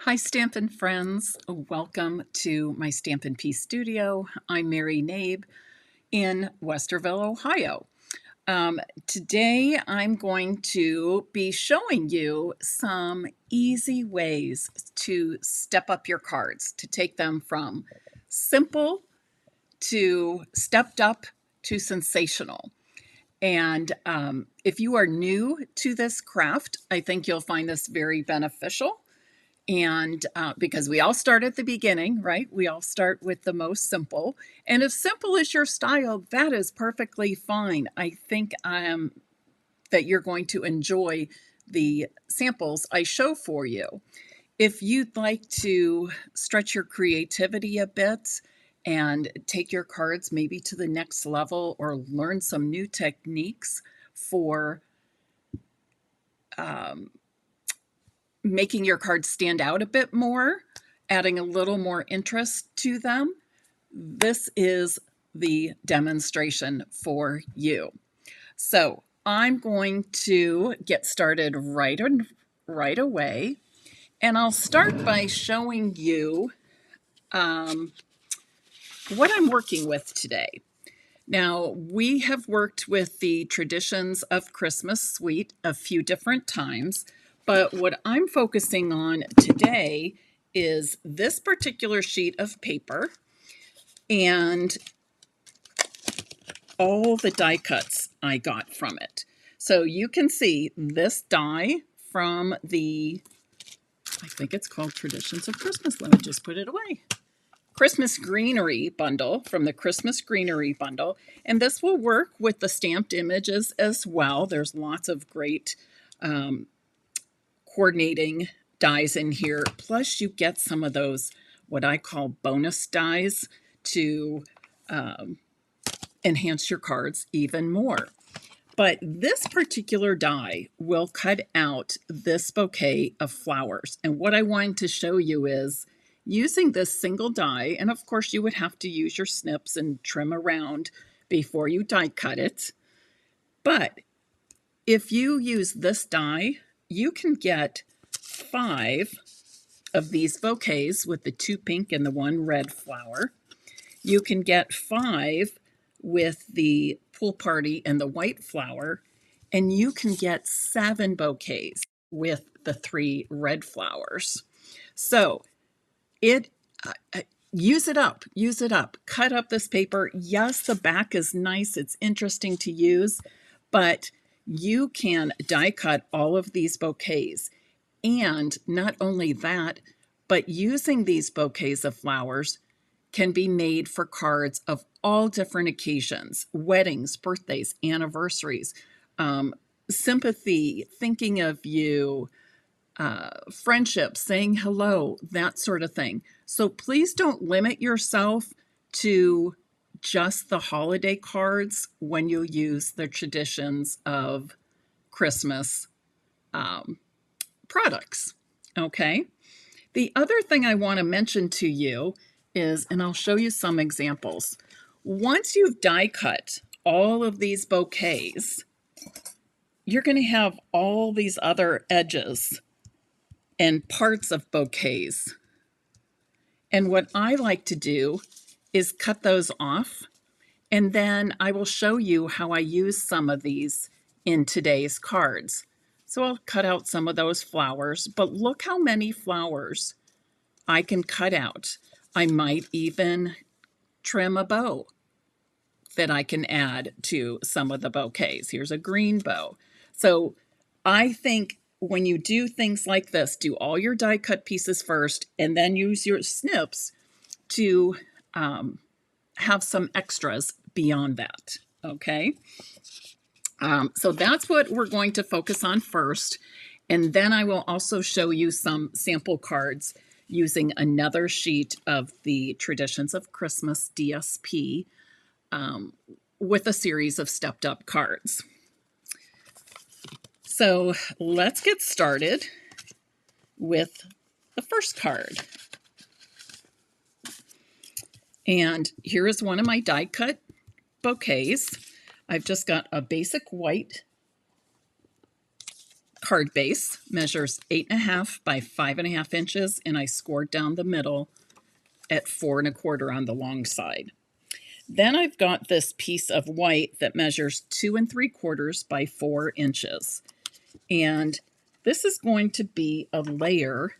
Hi, Stampin' friends. Welcome to my Stampin' Piece studio. I'm Mary Nabe in Westerville, Ohio. Today, I'm going to be showing you some easy ways to step up your cards, to take them from simple to stepped up to sensational. And if you are new to this craft, I think you'll find this very beneficial. And because we all start at the beginning, right? We all start with the most simple. And if simple is your style, that is perfectly fine. I think that you're going to enjoy the samples I show for you. If you'd like to stretch your creativity a bit and take your cards maybe to the next level or learn some new techniques for making your cards stand out a bit more, adding a little more interest to them, this is the demonstration for you. So I'm going to get started right away, and I'll start by showing you what I'm working with today. Now, we have worked with the Traditions of Christmas suite a few different times, but what I'm focusing on today is this particular sheet of paper and all the die cuts I got from it. So you can see this die from I think it's called Traditions of Christmas. Let me just put it away. Christmas Greenery bundle from the Christmas Greenery bundle. And this will work with the stamped images as well. There's lots of great coordinating dies in here. Plus you get some of those, what I call bonus dies to enhance your cards even more. But this particular die will cut out this bouquet of flowers. And what I wanted to show you is using this single die, and of course you would have to use your snips and trim around before you die cut it. But if you use this die, you can get 5 of these bouquets with the 2 pink and the 1 red flower. You can get 5 with the pool party and the white flower, and you can get 7 bouquets with the 3 red flowers. So use it up, cut up this paper. Yes, the back is nice, it's interesting to use, but you can die cut all of these bouquets. And not only that, but using these bouquets of flowers can be made for cards of all different occasions: weddings, birthdays, anniversaries, sympathy, thinking of you, friendship, saying hello, that sort of thing. So please don't limit yourself to just the holiday cards when you use the Traditions of Christmas products. Okay. The other thing I want to mention to you is, and I'll show you some examples. Once you've die cut all of these bouquets, you're going to have all these other edges and parts of bouquets. And what I like to do is cut those off, and then I will show you how I use some of these in today's cards. So I'll cut out some of those flowers, but look how many flowers I can cut out. I might even trim a bow that I can add to some of the bouquets. Here's a green bow. So I think when you do things like this, do all your die cut pieces first and then use your snips to have some extras beyond that. Okay. So that's what we're going to focus on first. And then I will also show you some sample cards using another sheet of the Traditions of Christmas DSP with a series of stepped up cards. So let's get started with the first card. And here is one of my die cut bouquets. I've just got a basic white card base measures 8.5 by 5.5 inches, and I scored down the middle at 4.25 on the long side. Then I've got this piece of white that measures 2.75 by 4 inches. And this is going to be a layer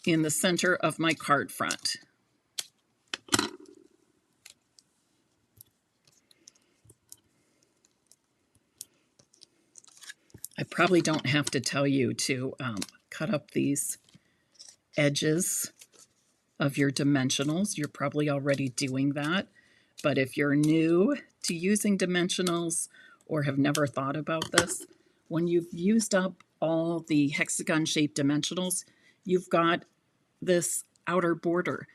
in the center of my card front. I probably don't have to tell you to cut up these edges of your dimensionals. You're probably already doing that. But if you're new to using dimensionals or have never thought about this, when you've used up all the hexagon-shaped dimensionals, you've got this outer border.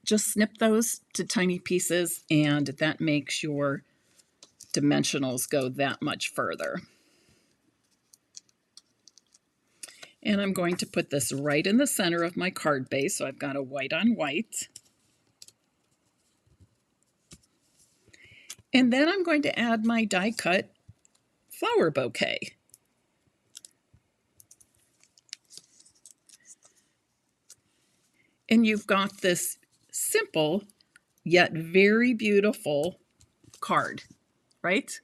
Just snip those to tiny pieces, and that makes your dimensionals go that much further. And I'm going to put this right in the center of my card base, so I've got a white on white. And then I'm going to add my die cut flower bouquet. And you've got this simple yet very beautiful card, right?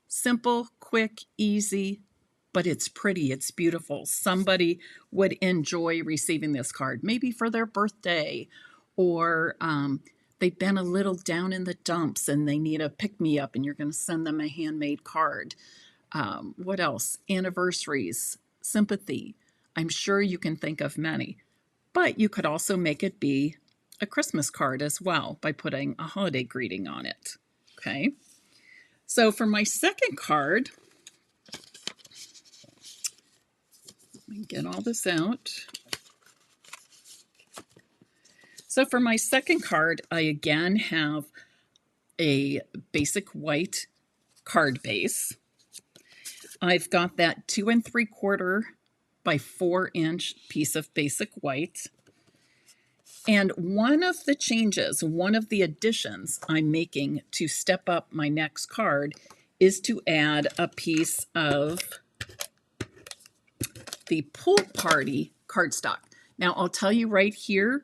Simple, quick, easy, but it's pretty, it's beautiful. Somebody would enjoy receiving this card, maybe for their birthday, or they've been a little down in the dumps and they need a pick-me-up, and you're going to send them a handmade card. What else? Anniversaries, sympathy. I'm sure you can think of many. But you could also make it be a Christmas card as well by putting a holiday greeting on it. Okay. So for my second card, let me get all this out. So for my second card, I again have a basic white card base. I've got that 2.75 by 4 inch piece of basic white. And one of the changes, one of the additions I'm making to step up my next card is to add a piece of the pool party cardstock. Now, I'll tell you right here,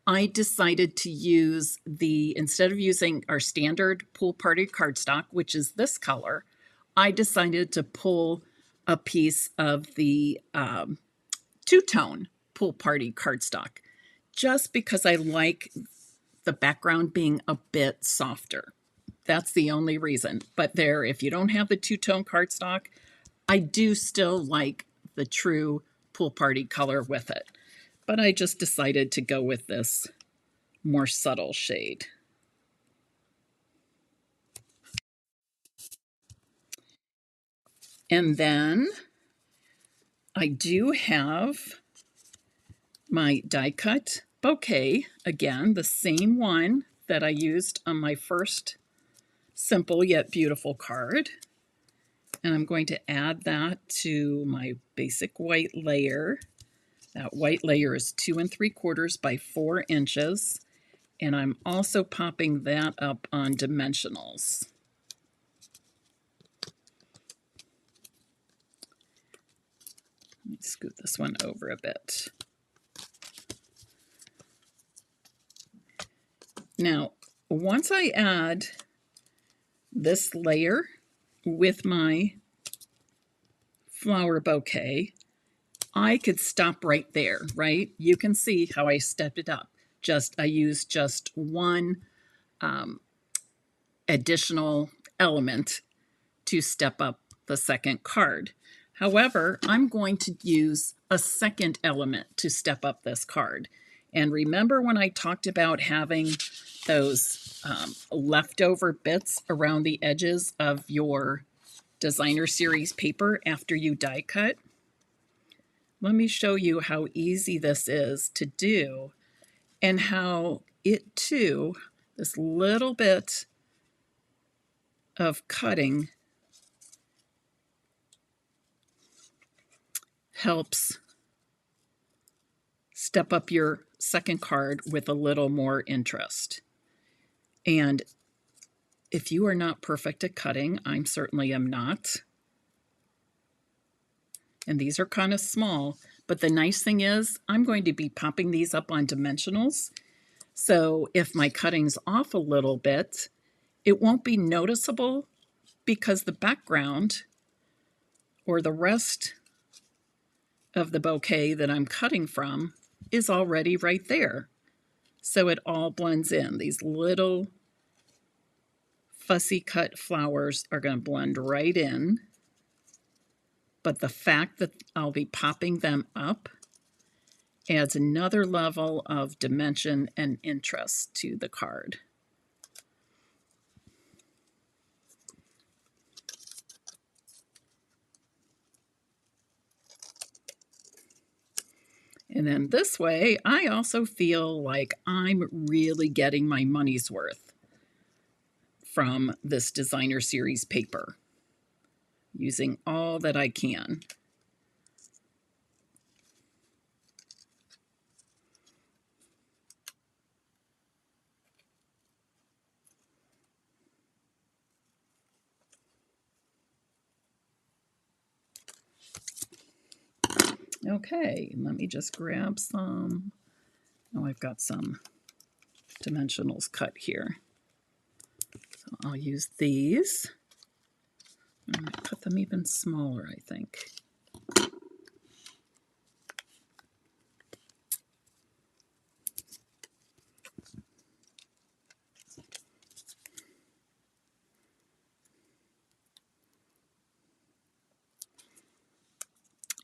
I decided to use instead of using our standard pool party cardstock, which is this color, I decided to pull a piece of the two-tone pool party cardstock, just because I like the background being a bit softer. That's the only reason. But there, if you don't have the two-tone cardstock, I do still like the true pool party color with it. But I just decided to go with this more subtle shade. And then I do have my die cut bouquet, again, the same one that I used on my first simple yet beautiful card. And I'm going to add that to my basic white layer. That white layer is 2.75 by 4 inches. And I'm also popping that up on dimensionals. Let me scoot this one over a bit. Now, once I add this layer with my flower bouquet, I could stop right there, right? You can see how I stepped it up. I used just one additional element to step up the second card. However, I'm going to use a second element to step up this card. And remember when I talked about having those leftover bits around the edges of your designer series paper after you die cut? Let me show you how easy this is to do, and how it too, this little bit of cutting helps step up your second card with a little more interest. And if you are not perfect at cutting, I certainly am not, And these are kind of small, but the nice thing is I'm going to be popping these up on dimensionals. So if my cutting's off a little bit, it won't be noticeable because the background or the rest of the bouquet that I'm cutting from is already right there. So it all blends in. These little fussy cut flowers are going to blend right in. But the fact that I'll be popping them up adds another level of dimension and interest to the card. And then this way, I also feel like I'm really getting my money's worth from this designer series paper, using all that I can. Okay, let me just grab some. Oh, I've got some dimensionals cut here. So I'll use these. I'm going to cut them even smaller, I think.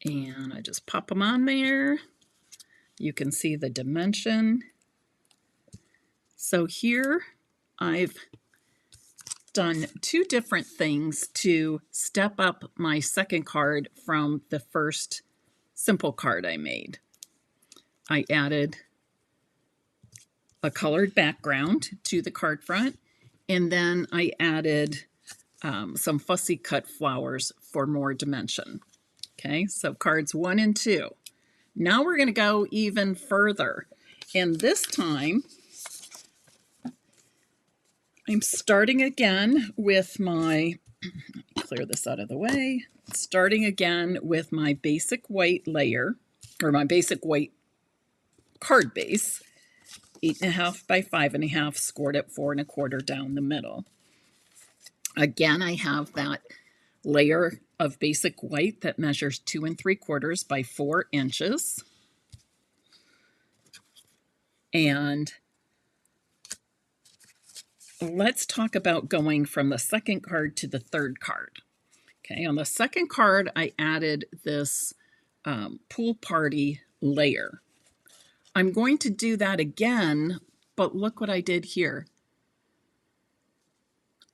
And I just pop them on there. You can see the dimension. So here I've done two different things to step up my second card from the first simple card I made. I added a colored background to the card front, and then I added some fussy cut flowers for more dimension. Okay, so cards 1 and 2. Now we're going to go even further. And this time, I'm starting again with my, let me clear this out of the way, starting again with my basic white layer, or my basic white card base, 8.5 by 5.5, scored at 4 1/4 down the middle. Again, I have that layer of basic white that measures 2 3/4 by 4 inches. And let's talk about going from the second card to the third card. Okay, on the second card, I added this pool party layer. I'm going to do that again, but look what I did here.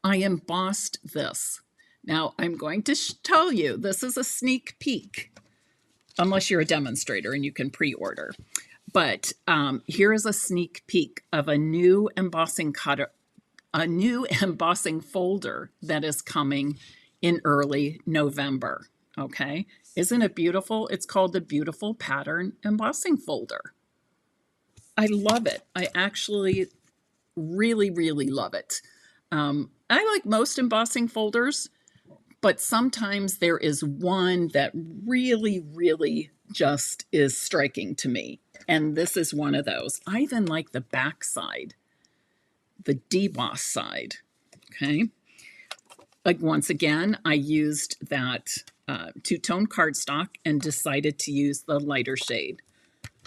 I embossed this. Now, I'm going to tell you, this is a sneak peek, unless you're a demonstrator and you can pre-order. But here is a sneak peek of a new embossing cutter, a new embossing folder that is coming in early November. Okay, isn't it beautiful? It's called the Beautiful Pattern Embossing Folder. I love it. I actually really, really love it. I like most embossing folders, but sometimes there is one that really, really just is striking to me. And this is one of those. I even like the back side, the deboss side. Okay. Like once again, I used that two-tone cardstock and decided to use the lighter shade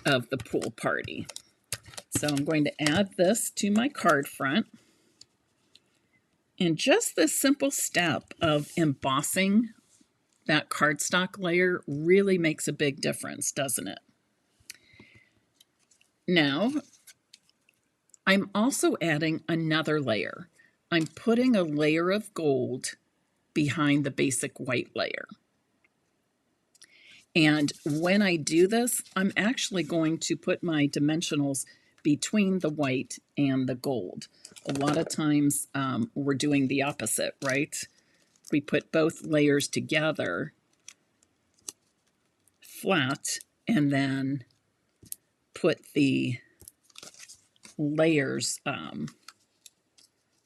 of the pool party. So I'm going to add this to my card front. And just this simple step of embossing that cardstock layer really makes a big difference, doesn't it? Now, I'm also adding another layer. I'm putting a layer of gold behind the basic white layer. And when I do this, I'm actually going to put my dimensionals between the white and the gold. A lot of times we're doing the opposite, right? We put both layers together flat and then put the layers on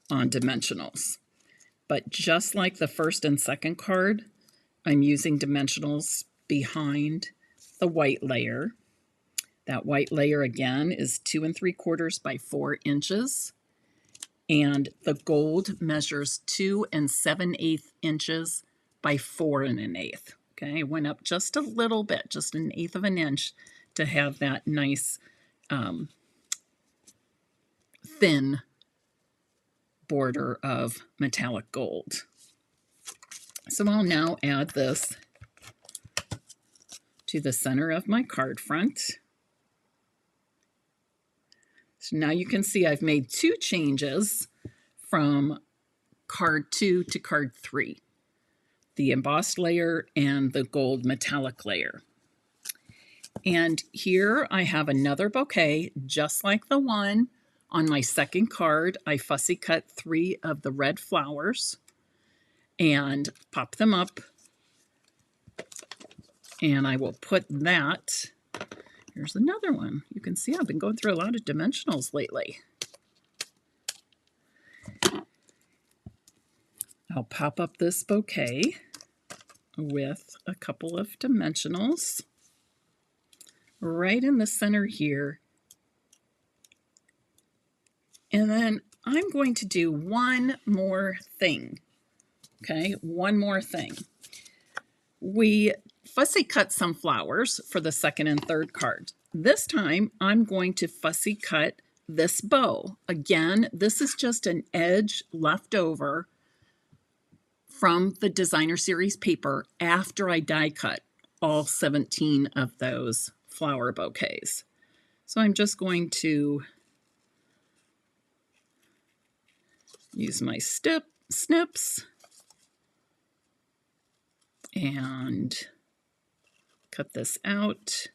dimensionals. But just like the first and second card, I'm using dimensionals behind the white layer. That white layer again is 2 3/4 by 4 inches. And the gold measures 2 7/8 inches by 4 1/8. Okay, it went up just a little bit, just 1/8 of an inch to have that nice thin border of metallic gold. So I'll now add this to the center of my card front. So now you can see I've made 2 changes from card 2 to card 3, the embossed layer and the gold metallic layer. And here I have another bouquet, just like the one on my second card. I fussy cut 3 of the red flowers and pop them up. And I will put that, here's another one. You can see I've been going through a lot of dimensionals lately. I'll pop up this bouquet with a couple of dimensionals right in the center here. And then I'm going to do one more thing. Okay, one more thing. We fussy cut some flowers for the second and third card. This time I'm going to fussy cut this bow. Again, this is just an edge left over from the designer series paper after I die cut all 17 of those flower bouquets. So I'm just going to use my snips and cut this out.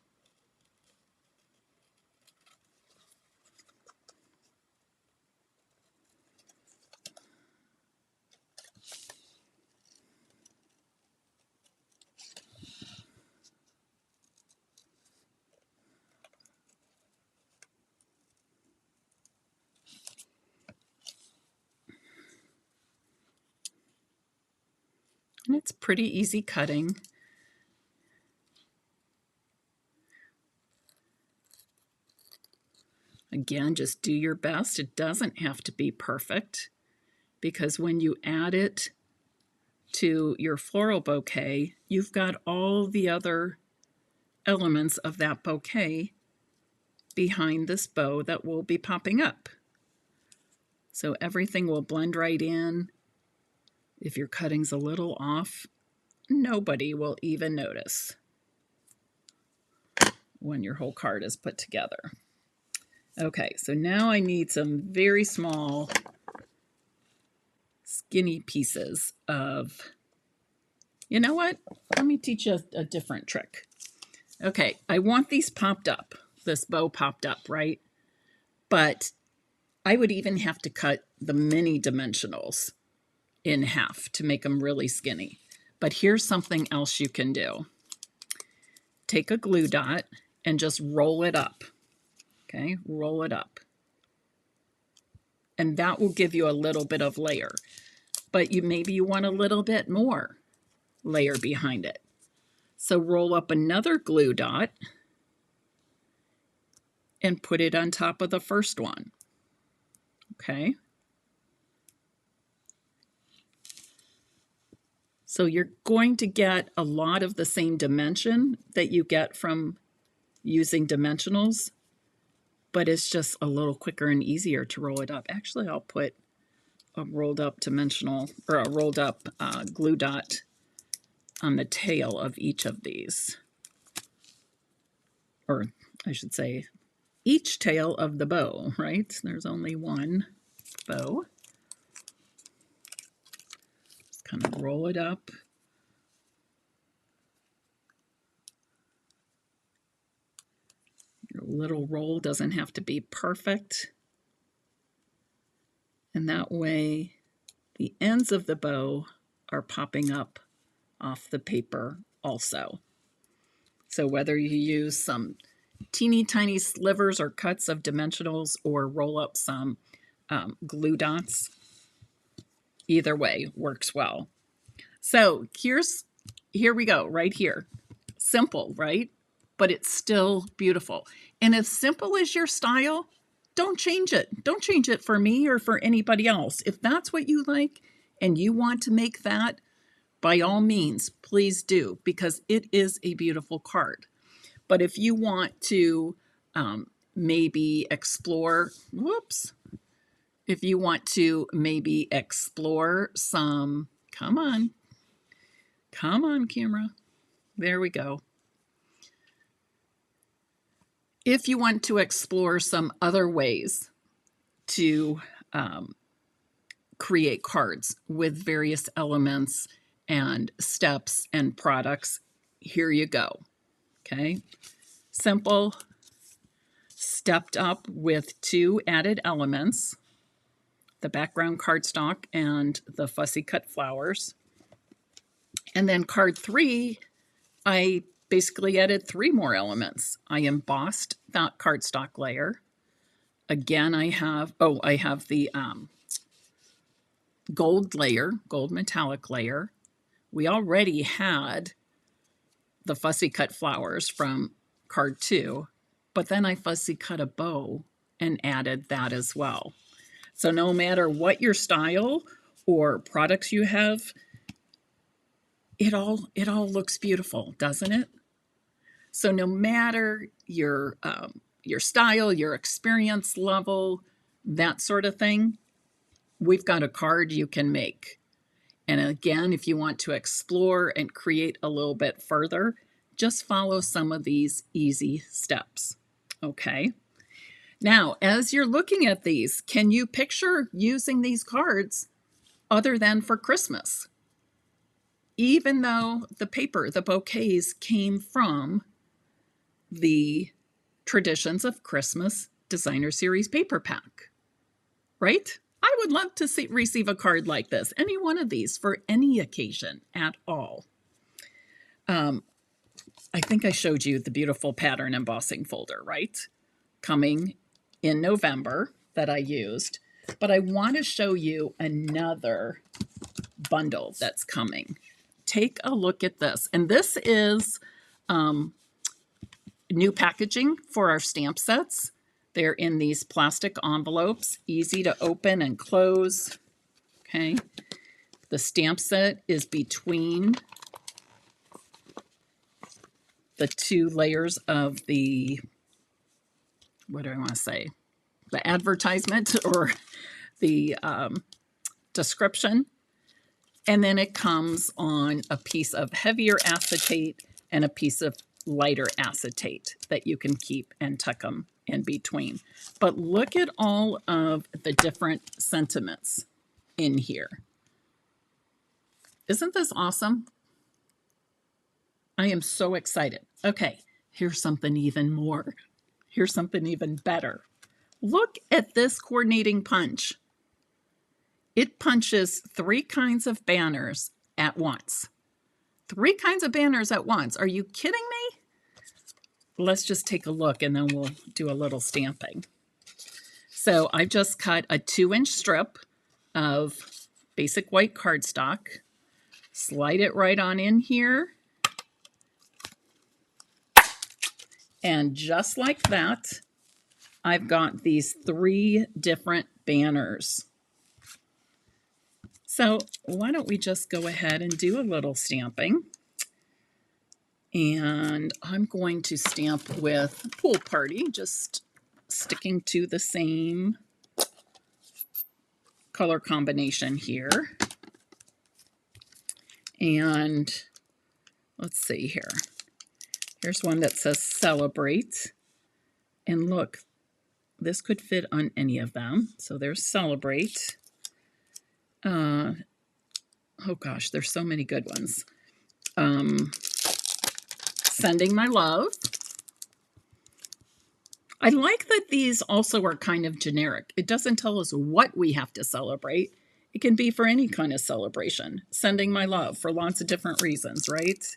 And it's pretty easy cutting. Again, just do your best. It doesn't have to be perfect, because when you add it to your floral bouquet, you've got all the other elements of that bouquet behind this bow that will be popping up. So everything will blend right in. If your cutting's a little off, nobody will even notice when your whole card is put together. Okay, so now I need some very small, skinny pieces of, you know what? Let me teach you a different trick. Okay, I want these popped up, this bow popped up, right? But I would even have to cut the mini dimensionals in half to make them really skinny. But here's something else you can do. Take a glue dot and just roll it up. Okay, roll it up. And that will give you a little bit of layer. But maybe you want a little bit more layer behind it. So roll up another glue dot and put it on top of the first one. Okay. So you're going to get a lot of the same dimension that you get from using dimensionals, but it's just a little quicker and easier to roll it up. Actually, I'll put a rolled up dimensional, or a rolled up glue dot on the tail of each of these. Or I should say, each tail of the bow, right? There's only one bow. Just kind of roll it up. Your little roll doesn't have to be perfect. And that way, the ends of the bow are popping up off the paper also. So whether you use some teeny tiny slivers or cuts of dimensionals or roll up some glue dots, either way works well. So here we go, right here. Simple, right? But it's still beautiful. And if simple is your style, don't change it. Don't change it for me or for anybody else. If that's what you like and you want to make that, by all means, please do, because it is a beautiful card. But if you want to maybe explore, if you want to maybe explore some, come on, camera. There we go. If you want to explore some other ways to create cards with various elements and steps and products, here you go. Okay. Simple, stepped up with 2 added elements, the background cardstock and the fussy cut flowers. And then card 3, I basically added 3 more elements. I embossed that cardstock layer. Again, I have the gold layer, gold metallic layer. We already had the fussy cut flowers from card 2, but then I fussy cut a bow and added that as well. So no matter what your style or products you have, it all looks beautiful, doesn't it? So no matter your style, your experience level, that sort of thing, we've got a card you can make. And again, if you want to explore and create a little bit further, just follow some of these easy steps. Okay. Now, as you're looking at these, can you picture using these cards other than for Christmas? Even though the paper, the bouquets, came from the Traditions of Christmas Designer Series paper pack, right? I would love to receive a card like this, any one of these for any occasion at all. I think I showed you the beautiful pattern embossing folder, right? Coming in November that I used, but I want to show you another bundle that's coming. Take a look at this. And this is new packaging for our stamp sets. They're in these plastic envelopes, easy to open and close. Okay. The stamp set is between the 2 layers of the, what do I want to say? The advertisement or the description. And then it comes on a piece of heavier acetate and a piece of lighter acetate that you can keep and tuck them in between. But look at all of the different sentiments in here. Isn't this awesome? I am so excited. Okay, here's something even more. Here's something even better. Look at this coordinating punch. It punches 3 kinds of banners at once. 3 kinds of banners at once. Are you kidding me? Let's just take a look and then we'll do a little stamping. So I just cut a 2-inch strip of basic white cardstock, slide it right on in here, and just like that, I've got these 3 different banners. So why don't we just go ahead and do a little stamping. And I'm going to stamp with Pool Party, just sticking to the same color combination here. And let's see here. Here's one that says Celebrate. And look, this could fit on any of them. So there's Celebrate. Oh gosh, there's so many good ones. Sending My Love. I like that these also are kind of generic. It doesn't tell us what we have to celebrate. It can be for any kind of celebration. Sending My Love for lots of different reasons, right?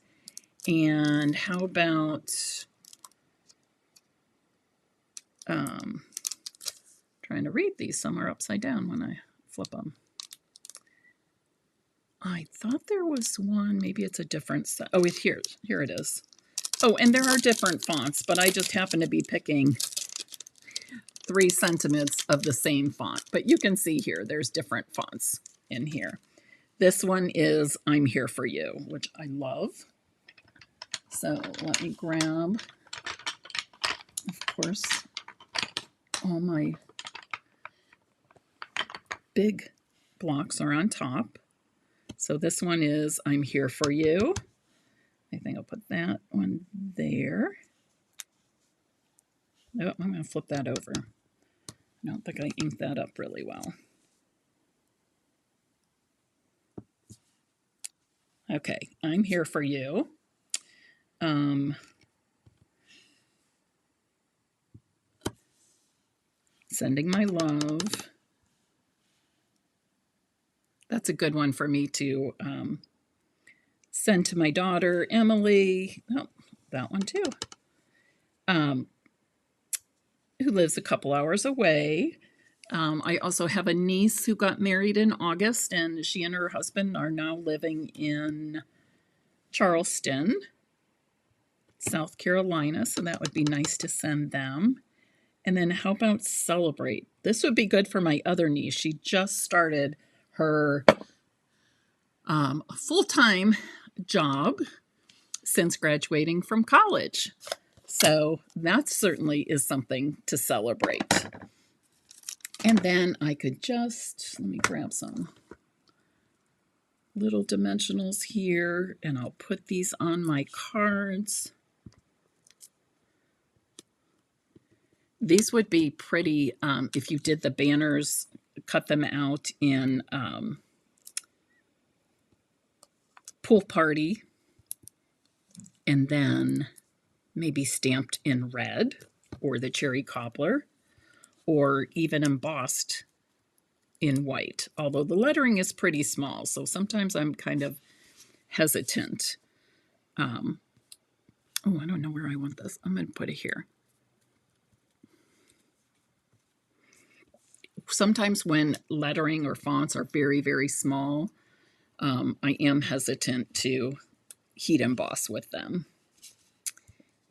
And how about trying to read these? Some are upside down when I flip them. I thought there was one, maybe it's a different set. Oh, here it is. Oh, and there are different fonts, but I just happen to be picking 3 sentiments of the same font. But you can see here, there's different fonts in here. This one is I'm Here For You, which I love. So let me grab, of course, all my big blocks are on top. So this one is I'm Here For You. I think I'll put that one there. Oh, I'm going to flip that over. I don't think I inked that up really well. Okay, I'm Here For You. Sending my love. That's a good one for me to send to my daughter, Emily. Oh, that one too. Who lives a couple hours away. I also have a niece who got married in August, and she and her husband are now living in Charleston, South Carolina, so that would be nice to send them. And then how about Celebrate? This would be good for my other niece. She just started her full-time job since graduating from college. So that certainly is something to celebrate. And then I could just, let me grab some little dimensionals here, and I'll put these on my cards. These would be pretty if you did the banners, cut them out in Pool Party, and then maybe stamped in red, or the cherry cobbler, or even embossed in white, although the lettering is pretty small, so sometimes I'm kind of hesitant. Oh, I don't know where I want this. I'm going to put it here. Sometimes when lettering or fonts are very, very small, I am hesitant to heat emboss with them.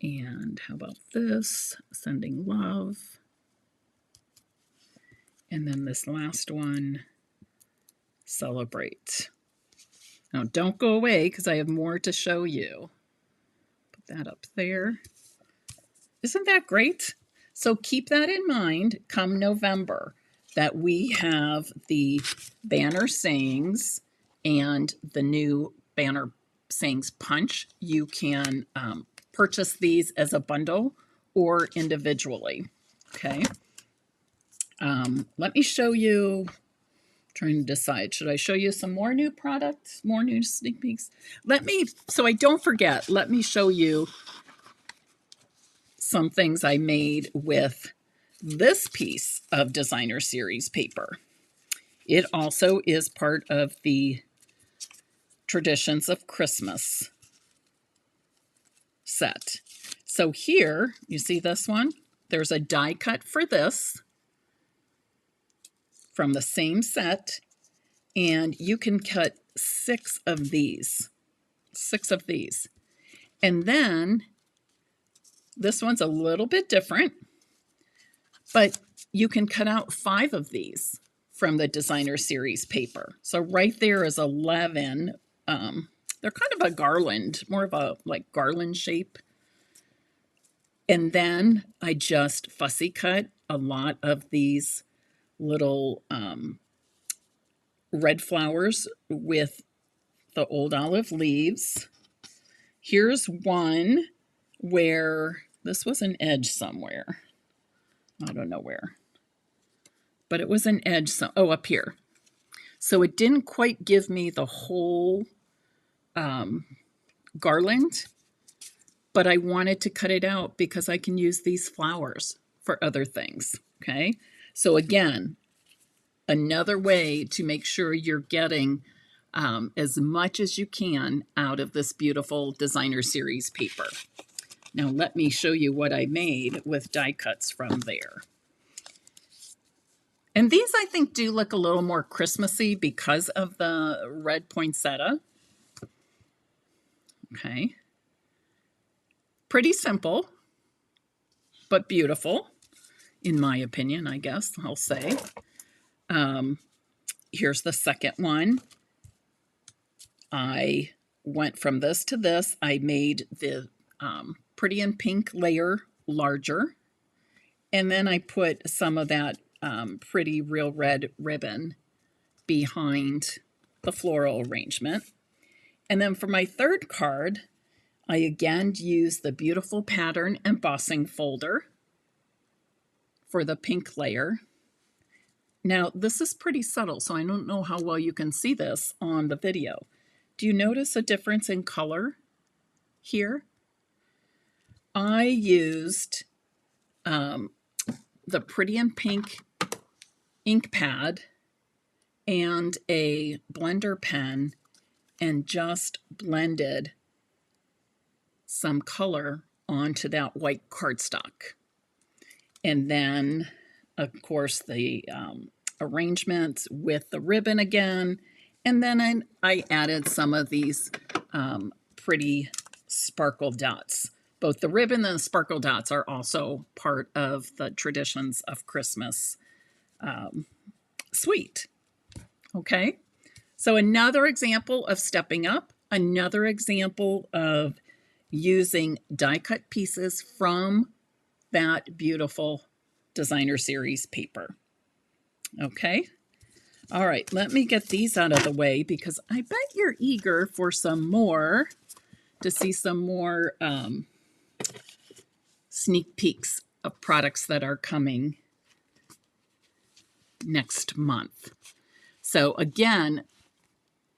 And how about this? Sending Love. And then this last one, Celebrate. Now, don't go away because I have more to show you. Put that up there. Isn't that great? So keep that in mind come November, that we have the banner sayings and the new banner sayings punch. You can purchase these as a bundle or individually. Okay. Let me show you. Trying to decide, should I show you some more new products, more new sneak peeks? So I don't forget, let me show you some things I made with this piece of designer series paper. It also is part of the Traditions of Christmas set. So here, you see this one? There's a die cut for this from the same set, and you can cut 6 of these. 6 of these. And then this one's a little bit different, but you can cut out 5 of these from the designer series paper. So right there is 11. They're kind of a garland, more of a like garland shape. And then I just fussy cut a lot of these little red flowers with the old olive leaves. Here's one where this was an edge somewhere. I don't know where. But it was an edge, up here. So it didn't quite give me the whole garland, but I wanted to cut it out because I can use these flowers for other things, okay? So again, another way to make sure you're getting as much as you can out of this beautiful designer series paper. Now let me show you what I made with die cuts from there. And these I think do look a little more Christmassy because of the red poinsettia. Okay. Pretty simple, but beautiful, in my opinion, I guess I'll say. Here's the second one. I went from this to this. I made the pretty and pink layer larger. And then I put some of that pretty real red ribbon behind the floral arrangement. And then for my third card, I again used the beautiful pattern embossing folder for the pink layer. Now, this is pretty subtle, so I don't know how well you can see this on the video. Do you notice a difference in color here? I used the pretty and pink ink pad and a blender pen and just blended some color onto that white cardstock. And then, of course, the arrangements with the ribbon again. And then I added some of these pretty sparkle dots. Both the ribbon and the sparkle dots are also part of the Traditions of Christmas suite. Okay, so another example of stepping up, another example of using die cut pieces from that beautiful designer series paper. Okay, all right, let me get these out of the way because I bet you're eager for some more, to see some more sneak peeks of products that are coming next month. So again,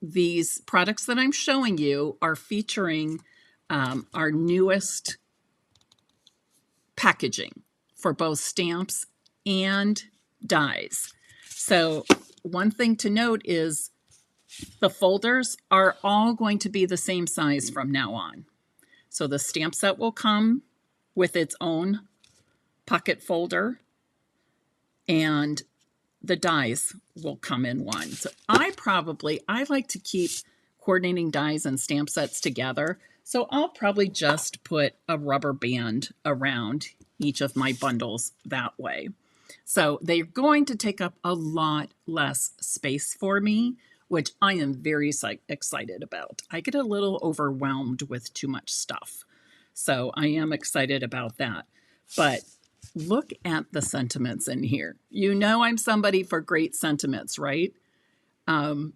these products that I'm showing you are featuring our newest packaging for both stamps and dies. So one thing to note is the folders are all going to be the same size from now on. So the stamp set will come with its own pocket folder, and the dies will come in one. So I like to keep coordinating dies and stamp sets together. So I'll probably just put a rubber band around each of my bundles that way. So they're going to take up a lot less space for me, which I am very excited about. I get a little overwhelmed with too much stuff. So I am excited about that. But look at the sentiments in here. You know I'm somebody for great sentiments, right? And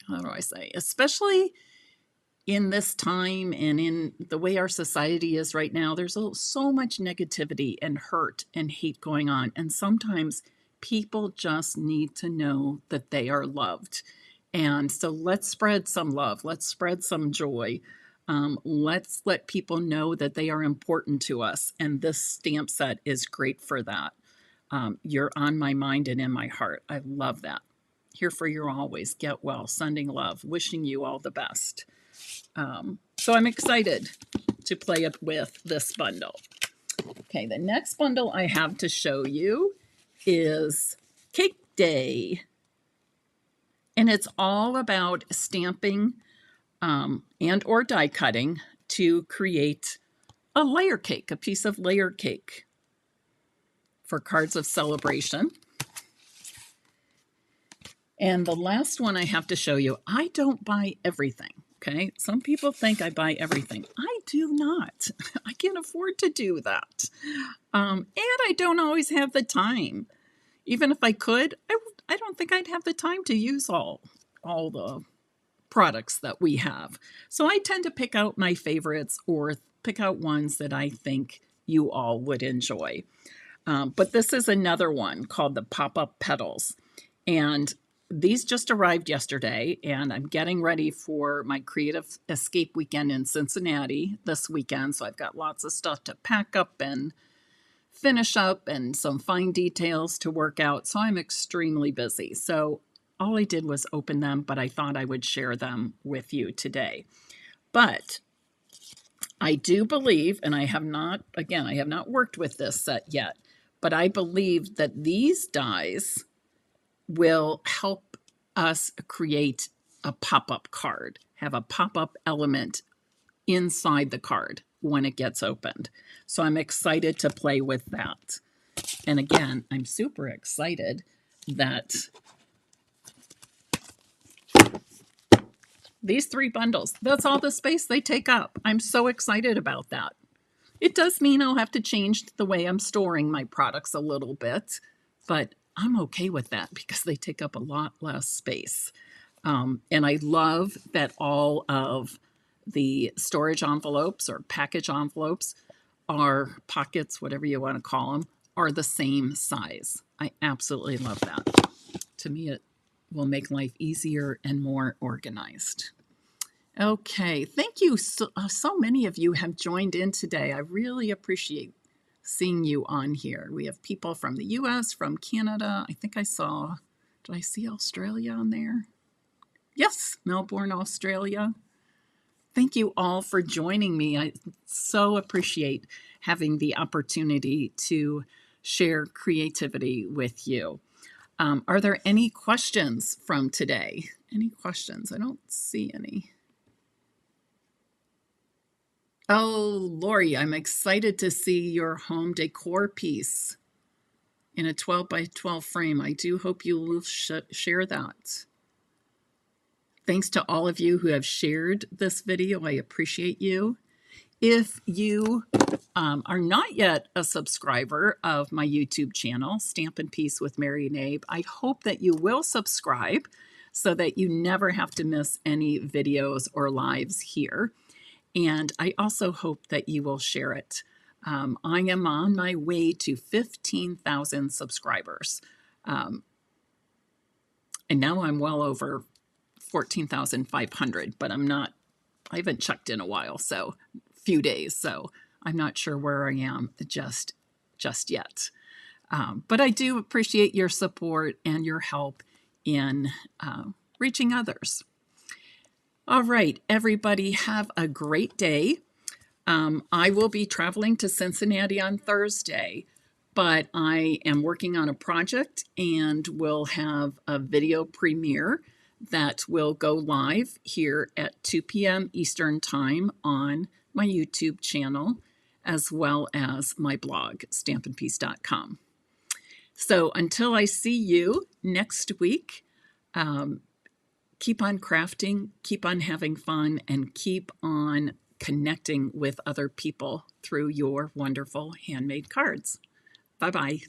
how do I say? Especially in this time and in the way our society is right now, there's so much negativity and hurt and hate going on. And sometimes people just need to know that they are loved. And so let's spread some love. Let's spread some joy. Let's let people know that they are important to us. And this stamp set is great for that. You're on my mind and in my heart. I love that. Here for you always. Get well. Sending love. Wishing you all the best. So I'm excited to play it with this bundle. Okay, the next bundle I have to show you is Cake Day. And it's all about stamping and or die cutting to create a layer cake, a piece of layer cake for cards of celebration. And the last one I have to show you, I don't buy everything. Okay, some people think I buy everything. I do not. I can't afford to do that. And I don't always have the time. Even if I could, I don't think I'd have the time to use all the products that we have. So I tend to pick out my favorites or pick out ones that I think you all would enjoy. But this is another one called the Pop-Up Petals. And these just arrived yesterday, and I'm getting ready for my Creative Escape weekend in Cincinnati this weekend. So I've got lots of stuff to pack up and finish up and some fine details to work out. So I'm extremely busy. So all I did was open them, but I thought I would share them with you today. But I do believe, and I have not worked with this set yet, but I believe that these dies will help us create a pop-up card, have a pop-up element inside the card when it gets opened. So I'm excited to play with that. And again, I'm super excited that these 3 bundles, that's all the space they take up. I'm so excited about that. It does mean I'll have to change the way I'm storing my products a little bit, but I'm okay with that because they take up a lot less space. And I love that all of the storage envelopes or package envelopes are pockets, whatever you want to call them, are the same size. I absolutely love that. To me, it will make life easier and more organized. Okay, thank you. So many of you have joined in today. I really appreciate seeing you on here. We have people from the US, from Canada. I think I saw, did I see Australia on there? Yes, Melbourne, Australia. Thank you all for joining me. I so appreciate having the opportunity to share creativity with you. Are there any questions from today? Any questions? I don't see any. Oh, Lori, I'm excited to see your home decor piece in a 12 by 12 frame. I do hope you will share that. Thanks to all of you who have shared this video. I appreciate you. If you are not yet a subscriber of my YouTube channel, Stampin' Piece with Mary and Abe, I hope that you will subscribe so that you never have to miss any videos or lives here. And I also hope that you will share it. I am on my way to 15,000 subscribers. And now I'm well over 14,500, but I haven't checked in a while, so few days, so I'm not sure where I am just yet. But I do appreciate your support and your help in reaching others. All right, everybody, have a great day. I will be traveling to Cincinnati on Thursday, but I am working on a project and will have a video premiere that will go live here at 2 p.m. Eastern Time on my YouTube channel, as well as my blog, stampinpiece.com. So until I see you next week, keep on crafting, keep on having fun, and keep on connecting with other people through your wonderful handmade cards. Bye-bye.